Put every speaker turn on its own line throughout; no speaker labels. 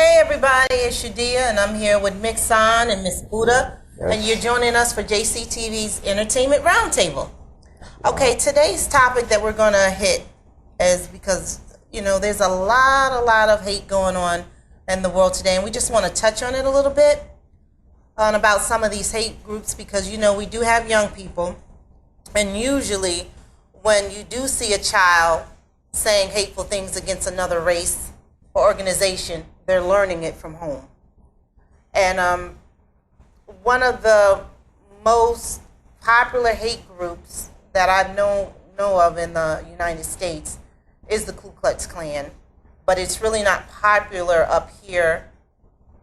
Hey everybody, it's Shadiya, and I'm here with Mixson and Mz Budha, and you're joining us for JCTV's Entertainment Roundtable. Okay, today's topic that we're going to hit is because, there's a lot of hate going on in the world today, and we just want to touch on it a little bit, on about some of these hate groups, because, we do have young people, and usually when you do see a child saying hateful things against another race or organization, they're learning it from home. And one of the most popular hate groups that I know of in the United States is the Ku Klux Klan. But it's really not popular up here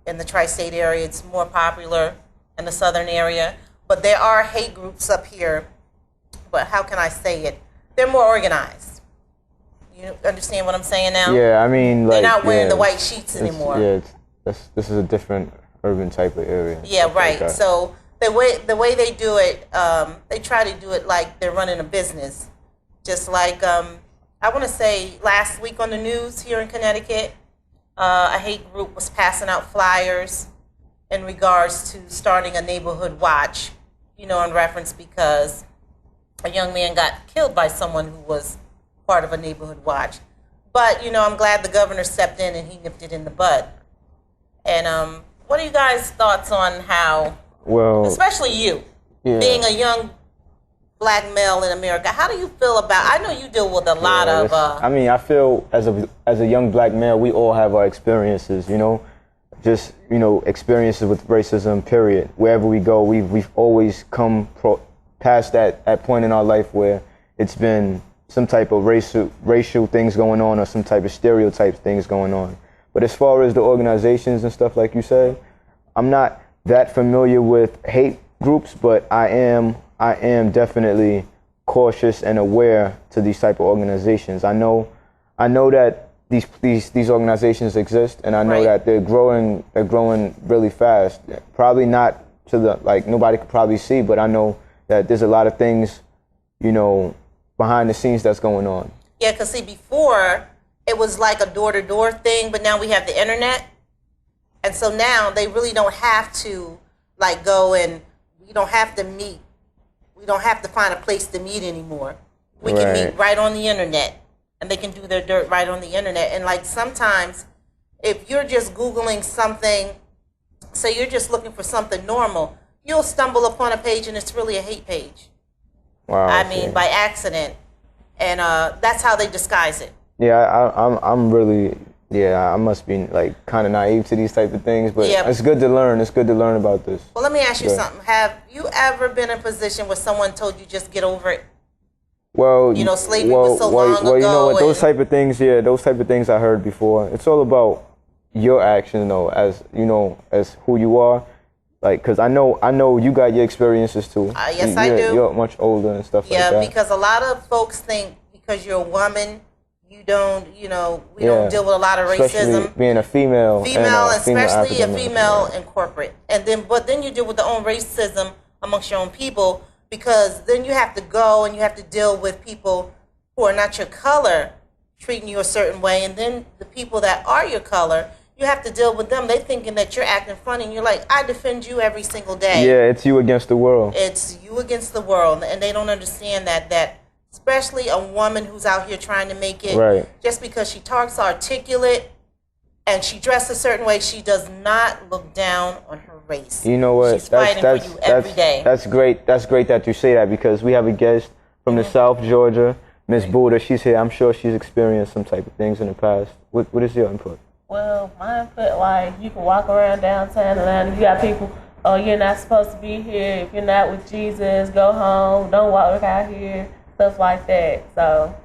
in the tri-state area. It's more popular in the southern area. But there are hate groups up here. But how can I say it? They're more organized. You understand what I'm saying now?
Yeah, I mean,
they're not wearing the white sheets anymore.
This is a different urban type of area.
Yeah, right. Like so the way they do it, they try to do it like they're running a business. Just like I want to say last week on the news here in Connecticut, a hate group was passing out flyers in regards to starting a neighborhood watch. In reference because a young man got killed by someone who was part of a neighborhood watch. But, I'm glad the governor stepped in and he nipped it in the bud. And what are you guys' thoughts on how, especially you, being a young black male in America, how do you feel about, I know you deal with a lot of...
I feel as a young black male, we all have our experiences, just, experiences with racism, period. Wherever we go, we've always come past that point in our life where it's been some type of racial things going on or some type of stereotype things going on. But as far as the organizations and stuff like you said, I'm not that familiar with hate groups, but I am definitely cautious and aware to these type of organizations. I know that these organizations exist, and I know that they're growing really fast. Probably not to the nobody could probably see, but I know that there's a lot of things, behind the scenes that's going on.
Yeah, because see, before it was like a door-to-door thing, but now we have the internet. And so now they really don't have to go and we don't have to meet. We don't have to find a place to meet anymore. We can meet right on the internet, and they can do their dirt right on the internet. And sometimes if you're just Googling something, say you're just looking for something normal, you'll stumble upon a page and it's really a hate page.
Wow,
I mean, by accident. And that's how they disguise it.
Yeah, I'm really, I must be kind of naive to these type of things, but it's good to learn. It's good to learn about this.
Well, let me ask you something. Have you ever been in a position where someone told you just get over it?
Well,
slavery was so long ago.
You know what, those type of things I heard before. It's all about your action, though, as who you are. Because I know you got your experiences too.
Yes, I do.
You're much older and stuff like that.
Yeah, because a lot of folks think because you're a woman, you don't, we don't deal with a lot of racism.
Especially being a female.
Especially a female in corporate. But then you deal with the own racism amongst your own people, because then you have to go and you have to deal with people who are not your color treating you a certain way, and then the people that are your color, you have to deal with them. They thinking that you're acting funny, and you're like, I defend you every single day.
Yeah, it's you against the world.
It's you against the world, and they don't understand that especially a woman who's out here trying to make it, just because she talks articulate and she dresses a certain way, she does not look down on her race.
You know what?
She's fighting for you every day.
That's great. That's great that you say that, because we have a guest from the South Georgia, Mz Budha. She's here. I'm sure she's experienced some type of things in the past. What is your input?
Well, my input, you can walk around downtown Atlanta. You got people, you're not supposed to be here. If you're not with Jesus, go home. Don't walk out here. Stuff like that. So,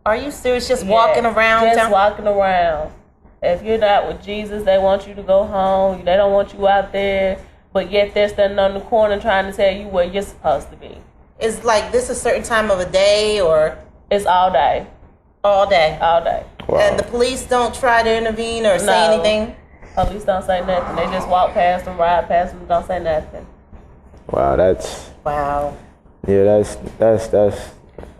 are you serious? Just walking around?
Just walking around. If you're not with Jesus, they want you to go home. They don't want you out there. But yet they're standing on the corner trying to tell you where you're supposed to be.
Is this a certain time of a day, or?
It's all day.
All day?
All day.
Wow.
And the police don't try to intervene or say anything?
Police don't say nothing. They just walk past them, ride past them, don't say nothing.
Wow,
Wow.
Yeah, that's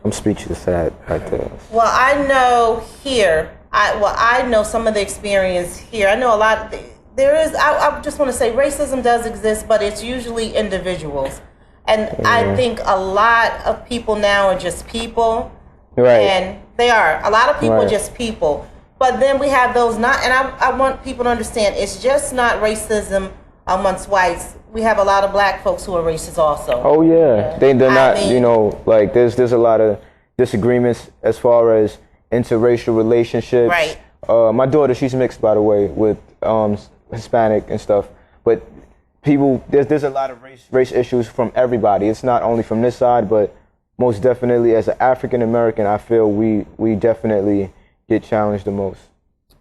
I'm speechless to that right there.
Well, I know here, I know some of the experience here. I know a lot. There is. I just want to say racism does exist, but it's usually individuals, and I think a lot of people now are just people,
Right.
and they are a lot of people
Right.
just people. But then we have those not, and I want people to understand it's just not racism amongst whites. We have a lot of black folks who are racist also.
Oh yeah, they're not.
mean-
You know, like there's a lot of disagreements as far as interracial relationships.
Right.
My daughter, she's mixed, by the way, with Hispanic and stuff. But people, there's a lot of race issues from everybody. It's not only from this side, but most definitely as an African American, I feel we definitely get challenged the most.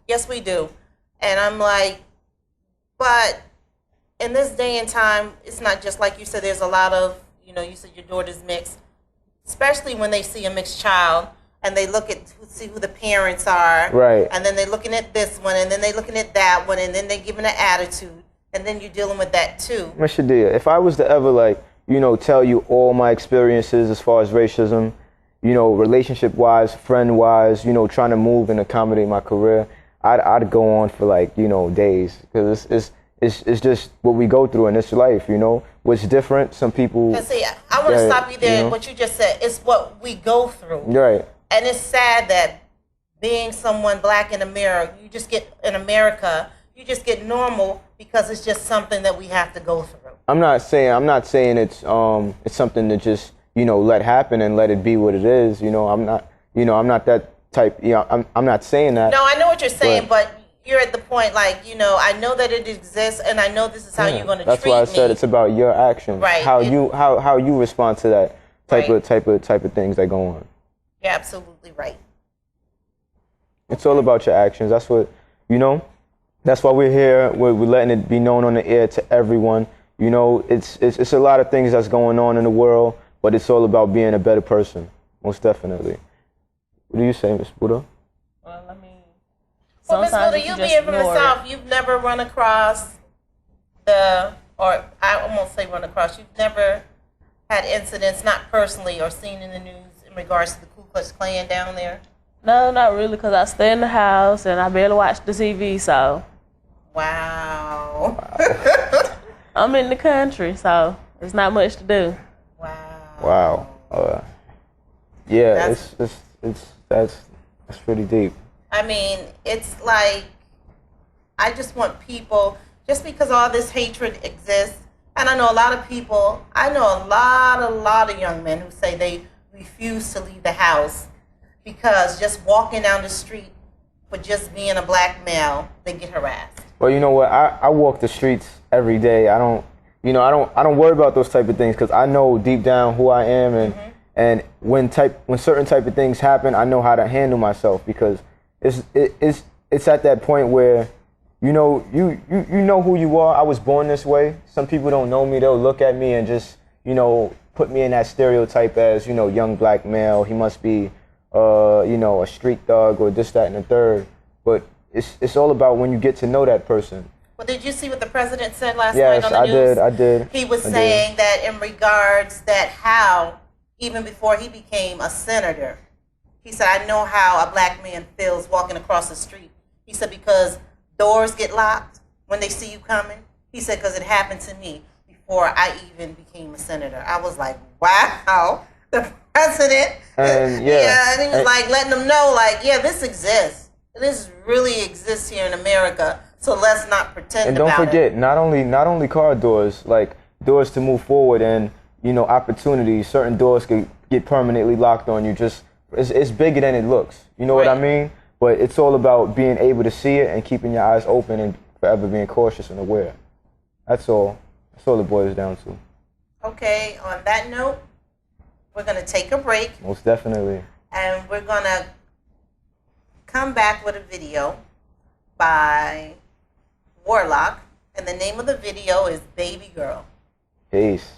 Yes, we do. And I'm like, but in this day and time, it's not just like you said, there's a lot of, you said your daughter's mixed, especially when they see a mixed child and they see who the parents are.
Right.
And then they're looking at this one and then they're looking at that one and then they're giving an attitude. And then you're dealing with that too.
Mz Shadiya, if I was to ever tell you all my experiences as far as racism, relationship-wise, friend-wise, trying to move and accommodate my career, I'd go on for days, because it's just what we go through in this life, What's different, some people...
See, I want to stop you there, what you just said. It's what we go through.
Right.
And it's sad that being someone black in America, you just get normal because it's just something that we have to go through.
I'm not saying it's something to just let happen and let it be what it is. I'm not that type. I'm not saying that.
No, I know what you're saying, but you're at the point I know that it exists, and I know this is how you're going to treat me.
That's why I said it's about your actions.
Right.
How you respond to that type of things that go on.
You're absolutely right.
It's all about your actions. That's what That's why we're here. We're letting it be known on the air to everyone. It's a lot of things that's going on in the world, but it's all about being a better person, most definitely. What do you say, Ms. Budha?
Well, I mean,
Well, Ms.
sometimes
Budha, you being from the South, you've never run across you've never had incidents, not personally or seen in the news in regards to the Ku Klux Klan down there?
No, not really, because I stay in the house and I barely watch the TV, so.
Wow.
I'm in the country, so there's not much to do.
Wow.
Wow. Yeah, that's pretty deep.
I mean, it's like, I just want people, just because all this hatred exists, and I know a lot of people, a lot of young men who say they refuse to leave the house because just walking down the street for just being a black male, they get harassed.
Well, you know what? I walk the streets every day. I don't worry about those type of things because I know deep down who I am, and when certain type of things happen, I know how to handle myself, because it's at that point where you know who you are. I was born this way. Some people don't know me. They'll look at me and just put me in that stereotype as young black male. He must be a street thug or this, that, and the third. But it's all about when you get to know that person.
Well, did you see what the president said last
Yes,
night on the news?
I did.
He was saying that in regards that how, even before he became a senator, he said, I know how a black man feels walking across the street. He said, because doors get locked when they see you coming. He said, because it happened to me before I even became a senator. I was like, wow, the president.
And
and he was like letting them know, this exists. This really exists here in America. So let's not pretend about it.
And don't forget, not only car doors, like doors to move forward and opportunities. Certain doors can get permanently locked on you. Just it's bigger than it looks. You know what I mean? But it's all about being able to see it and keeping your eyes open and forever being cautious and aware. That's all. That's all it boils down to.
Okay. On that note, we're gonna take a break.
Most definitely.
And we're gonna come back with a video by Warlock, and the name of the video is Baby Girl.
Peace.